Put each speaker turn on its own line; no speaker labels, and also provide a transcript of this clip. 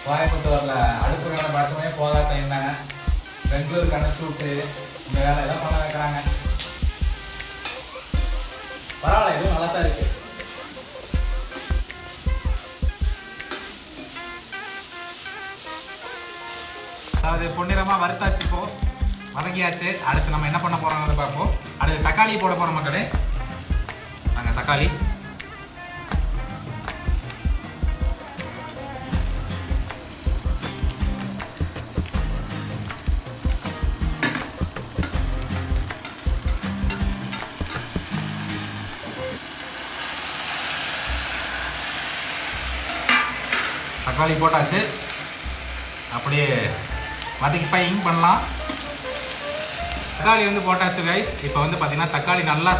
கோயம்புத்தூரில் அடுப்பு கடை பார்த்தோமே போகாத இருந்தாங்க. பெங்களூருக்கான ஷூட்டு இந்த வேலை எல்லாம் பண்ண வைக்கிறாங்க. பரவாயில்ல, இதுவும் நல்லா தான் இருக்கு. அதாவது பொன்னிறமாக வறுத்தாச்சு, இப்போ வதங்கியாச்சு. அடுத்து நம்ம என்ன பண்ண போகிறோம்னு பார்ப்போம். அடுத்து தக்காளி போட போகிறோம் மக்களே. நாங்கள் தக்காளி போட்டாச்சு. அப்படியே வதக்கி பையிங் பண்ணலாம். தக்காளி வந்து போட்டாச்சு கைஸ். இப்போ வந்து பார்த்தீங்கன்னா தக்காளி நல்லா